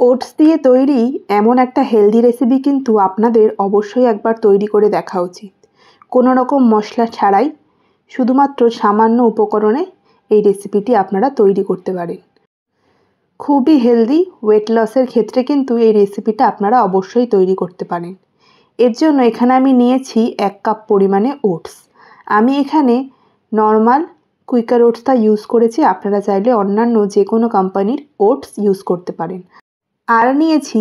Oats দিয়ে তৈরি এমন একটা হেলদি রেসিপি কিন্তু আপনাদের অবশ্যই একবার তৈরি করে দেখা উচিত। কোনো রকম মশলা ছাড়াই শুধুমাত্র সামান্য উপকরণে এই রেসিপিটি আপনারা তৈরি করতে পারেন। খুবই হেলদি, ওয়েট লসের ক্ষেত্রে কিন্তু এই রেসিপিটা আপনারা অবশ্যই তৈরি করতে পারেন। এর জন্য এখানে আমি নিয়েছি 1 কাপ পরিমাণে ওটস। আমি এখানে নর্মাল কুইকার ওটসটা ইউজ করেছি, আপনারা চাইলে অন্যান্য যে কোনো কোম্পানির ওটস ইউজ করতে পারেন। আর নিয়েছি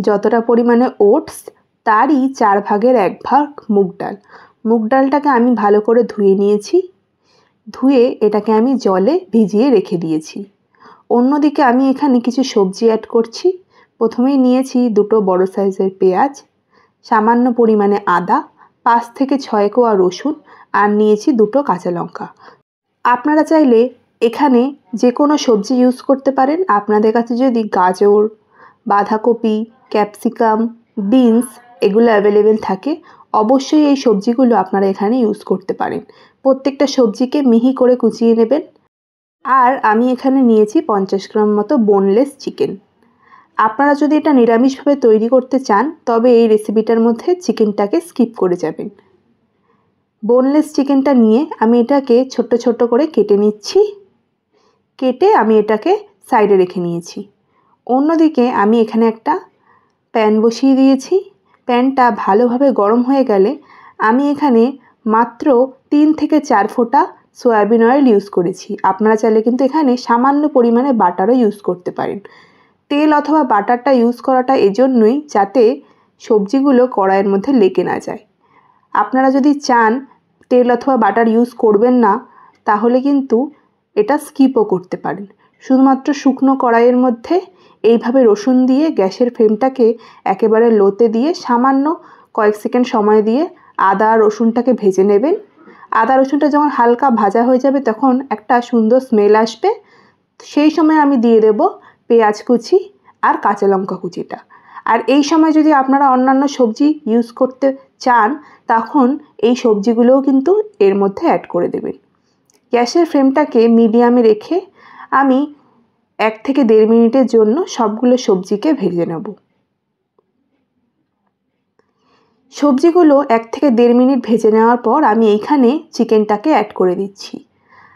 যতটা পরিমাণে ওটস তারই 4 ভাগের 1 ভাগ মুগ ডাল। মুগ ডালটাকে আমি ভালো করে ধুয়ে নিয়েছি, ধুয়ে এটাকে আমি জলে ভিজিয়ে রেখে দিয়েছি। অন্যদিকে আমি এখানে কিছু সবজি অ্যাড করছি। প্রথমেই নিয়েছি 2টো বড় সাইজের পেঁয়াজ, সামান্য পরিমাণে আদা, 5 থেকে 6 কোয়া রসুন আর নিয়েছি 2টো কাঁচা লঙ্কা। আপনারা চাইলে এখানে যে কোনো সবজি ইউজ করতে পারেন। আপনাদের কাছে যদি গাজর, বাঁধাকপি, ক্যাপসিকাম, বিনস এগুলো অ্যাভেলেবেল থাকে অবশ্যই এই সবজিগুলো আপনারা এখানে ইউজ করতে পারেন। প্রত্যেকটা সবজিকে মিহি করে কুচিয়ে নেবেন। আর আমি এখানে নিয়েছি 50 গ্রাম মতো বোনলেস চিকেন। আপনারা যদি এটা নিরামিষভাবে তৈরি করতে চান তবে এই রেসিপিটার মধ্যে চিকেনটাকে স্কিপ করে যাবেন। বোনলেস চিকেনটা নিয়ে আমি এটাকে ছোট্ট ছোট্ট করে কেটে নিচ্ছি। কেটে আমি এটাকে সাইডে রেখে নিয়েছি। অন্যদিকে আমি এখানে একটা প্যান বসিয়ে দিয়েছি। প্যানটা ভালোভাবে গরম হয়ে গেলে আমি এখানে মাত্র 3 থেকে 4 ফোঁটা সয়াবিন অয়েল ইউজ করেছি। আপনারা চাইলে কিন্তু এখানে সামান্য পরিমাণে বাটারও ইউজ করতে পারেন। তেল অথবা বাটারটা ইউজ করাটা এজন্যই যাতে সবজিগুলো কড়াইয়ের মধ্যে লেগে না যায়। আপনারা যদি চান তেল অথবা বাটার ইউজ করবেন না তাহলে কিন্তু এটা স্কিপও করতে পারেন। শুধুমাত্র শুকনো কড়াইয়ের মধ্যে এইভাবে রসুন দিয়ে গ্যাসের ফ্লেমটাকে একেবারে লোতে দিয়ে সামান্য কয়েক সেকেন্ড সময় দিয়ে আদা রসুনটাকে ভেজে নেবেন। আদা রসুনটা যখন হালকা ভাজা হয়ে যাবে তখন একটা সুন্দর স্মেল আসবে। সেই সময় আমি দিয়ে দেব পেঁয়াজ কুচি আর কাঁচা লঙ্কা কুচিটা। আর এই সময় যদি আপনারা অন্যান্য সবজি ইউজ করতে চান তখন এই সবজিগুলোও কিন্তু এর মধ্যে অ্যাড করে দেবেন। গ্যাসের ফ্লেমটাকে মিডিয়ামে রেখে আমি 1 থেকে 1.5 মিনিটের জন্য সবগুলো সবজিকে ভেজে নেব। সবজিগুলো 1 থেকে 1.5 মিনিট ভেজে নেওয়ার পর আমি এইখানে চিকেনটাকে অ্যাড করে দিচ্ছি।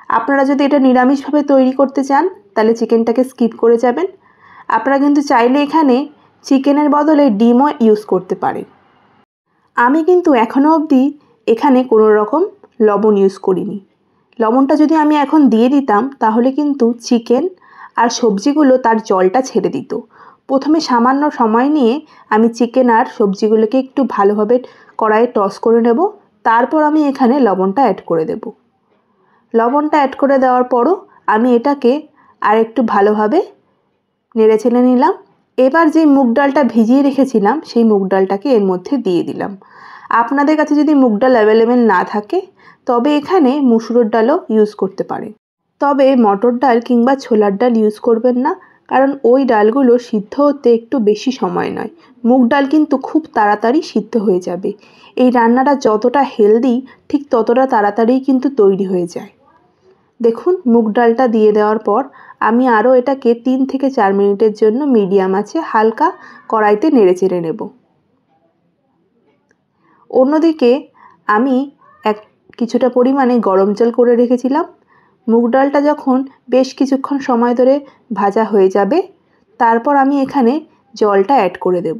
আপনারা যদি এটা নিরামিষভাবে তৈরি করতে চান তাহলে চিকেনটাকে স্কিপ করে যাবেন। আপনারা কিন্তু চাইলে এখানে চিকেনের বদলে ডিমও ইউজ করতে পারেন। আমি কিন্তু এখনও অবধি এখানে কোনো রকম লবণ ইউজ করিনি। লবণটা যদি আমি এখন দিয়ে দিতাম তাহলে কিন্তু চিকেন আর সবজিগুলো তার জলটা ছেড়ে দিত। প্রথমে সামান্য সময় নিয়ে আমি চিকেন আর সবজিগুলোকে একটু ভালোভাবে কড়াইয়ে টস করে নেব, তারপর আমি এখানে লবণটা অ্যাড করে দেব। লবণটা অ্যাড করে দেওয়ার পরও আমি এটাকে আর একটু ভালোভাবে নেড়ে চেড়ে নিলাম। এবার যে মুগ ডালটা ভিজিয়ে রেখেছিলাম সেই মুগ ডালটাকে এর মধ্যে দিয়ে দিলাম। আপনাদের কাছে যদি মুগ ডাল অ্যাভেলেবেল না থাকে তবে এখানে মুসুরের ডালও ইউজ করতে পারেন। তবে মটর ডাল কিংবা ছোলার ডাল ইউজ করবেন না, কারণ ওই ডালগুলো সিদ্ধ হতে একটু বেশি সময় নেয়। মুগ ডাল কিন্তু খুব তাড়াতাড়ি সিদ্ধ হয়ে যাবে। এই রান্নাটা যতটা হেলদি ঠিক ততটা তাড়াতাড়ি কিন্তু তৈরি হয়ে যায়। দেখুন মুগ ডালটা দিয়ে দেওয়ার পর আমি আরও এটাকে 3 থেকে 4 মিনিটের জন্য মিডিয়াম আঁচে হালকা কড়াইতে নেড়ে চেড়ে নেব। অন্যদিকে আমি কিছুটা পরিমাণে গরম জল করে রেখেছিলাম। মুগ ডালটা যখন বেশ কিছুক্ষণ সময় ধরে ভাজা হয়ে যাবে তারপর আমি এখানে জলটা অ্যাড করে দেব।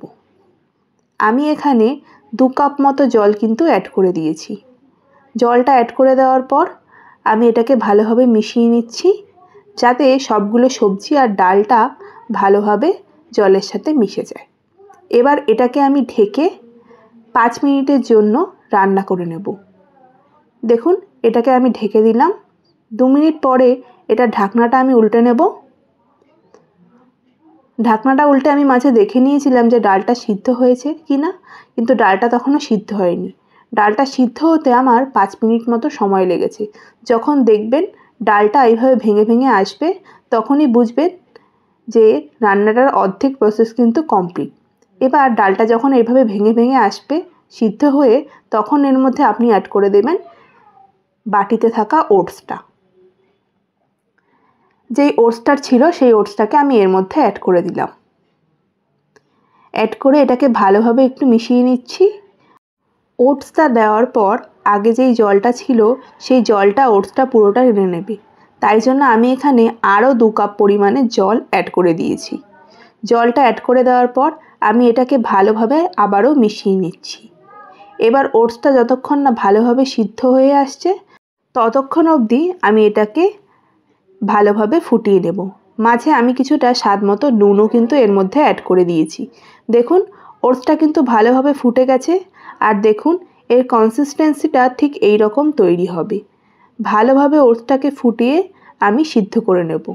আমি এখানে 2 কাপ মতো জল কিন্তু অ্যাড করে দিয়েছি। জলটা অ্যাড করে দেওয়ার পর আমি এটাকে ভালোভাবে মিশিয়ে নিচ্ছি যাতে সবগুলো সবজি আর ডালটা ভালোভাবে জলের সাথে মিশে যায়। এবার এটাকে আমি ঢেকে 5 মিনিটের জন্য রান্না করে নেব। দেখুন এটাকে আমি ঢেকে দিলাম। 2 মিনিট পরে এটা ঢাকনাটা আমি উল্টে নেব। ঢাকনাটা উল্টে আমি মাঝে দেখে নিয়েছিলাম যে ডালটা সিদ্ধ হয়েছে কি না, কিন্তু ডালটা তখনও সিদ্ধ হয়নি। ডালটা সিদ্ধ হতে আমার 5 মিনিট মতো সময় লেগেছে। যখন দেখবেন ডালটা এইভাবে ভেঙে ভেঙে আসবে তখনই বুঝবেন যে রান্নাটার অর্ধেক প্রসেস কিন্তু কমপ্লিট। এবার ডালটা যখন এইভাবে ভেঙে ভেঙে আসবে সিদ্ধ হয়ে তখন এর মধ্যে আপনি অ্যাড করে দেবেন বাটিতে থাকা ওটসটা। যেই ওটসটা ছিল সেই ওটসটাকে আমি এর মধ্যে অ্যাড করে দিলাম। অ্যাড করে এটাকে ভালোভাবে একটু মিশিয়ে নিচ্ছি। ওটসটা দেওয়ার পর আগে যেই জলটা ছিল সেই জলটা ওটসটা পুরোটা টেনে নেবে, তাই জন্য আমি এখানে আরও 2 কাপ পরিমাণে জল অ্যাড করে দিয়েছি। জলটা অ্যাড করে দেওয়ার পর আমি এটাকে ভালোভাবে আবারও মিশিয়ে নিচ্ছি। এবার ওটসটা যতক্ষণ না ভালোভাবে সিদ্ধ হয়ে আসছে ততক্ষণ অবধি আমি এটাকে ভালোভাবে ফুটিয়ে নেব। মাঝে আমি কিছুটা স্বাদ মতো নুনও কিন্তু এর মধ্যে অ্যাড করে দিয়েছি। দেখুন ওটসটা কিন্তু ভালোভাবে ফুটে গেছে, আর দেখুন এর কনসিস্টেন্সিটা ঠিক এই রকম তৈরি হবে। ভালোভাবে ওটসটাকে ফুটিয়ে আমি সিদ্ধ করে নেব।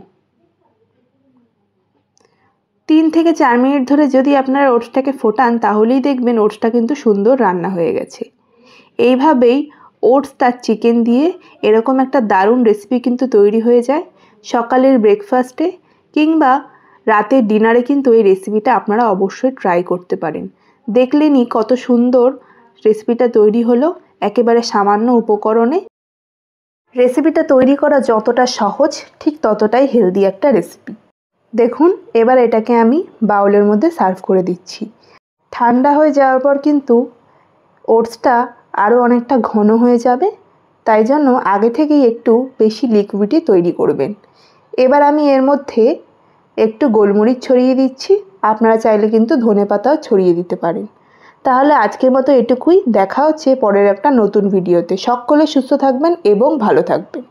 3 থেকে 4 মিনিট ধরে যদি আপনারা ওটসটাকে ফোটান তাহলেই দেখবেন ওটসটা কিন্তু সুন্দর রান্না হয়ে গেছে। এইভাবেই ওটস আর চিকেন দিয়ে এরকম একটা দারুণ রেসিপি কিন্তু তৈরি হয়ে যায়। সকালের ব্রেকফাস্টে কিংবা রাতের ডিনারে কিন্তু এই রেসিপিটা আপনারা অবশ্যই ট্রাই করতে পারেন। দেখলেনই কত সুন্দর রেসিপিটা তৈরি হলো একেবারে সামান্য উপকরণে। রেসিপিটা তৈরি করা যতটা সহজ ঠিক ততটাই হেলদি একটা রেসিপি। দেখুন এবার এটাকে আমি বাউলের মধ্যে সার্ভ করে দিচ্ছি। ঠান্ডা হয়ে যাওয়ার পর কিন্তু ওটসটা আরও অনেকটা ঘন হয়ে যাবে, তাই জন্য আগে থেকেই একটু বেশি লিকুইডই তৈরি করবেন। এবার আমি এর মধ্যে একটু গোলমরিচ ছড়িয়ে দিচ্ছি, আপনারা চাইলে কিন্তু ধনেপাতাও ছড়িয়ে দিতে পারেন। তাহলে আজকের মতো এটুকুই, দেখা হচ্ছে পরের একটা নতুন ভিডিওতে। সকলে সুস্থ থাকবেন এবং ভালো থাকবেন।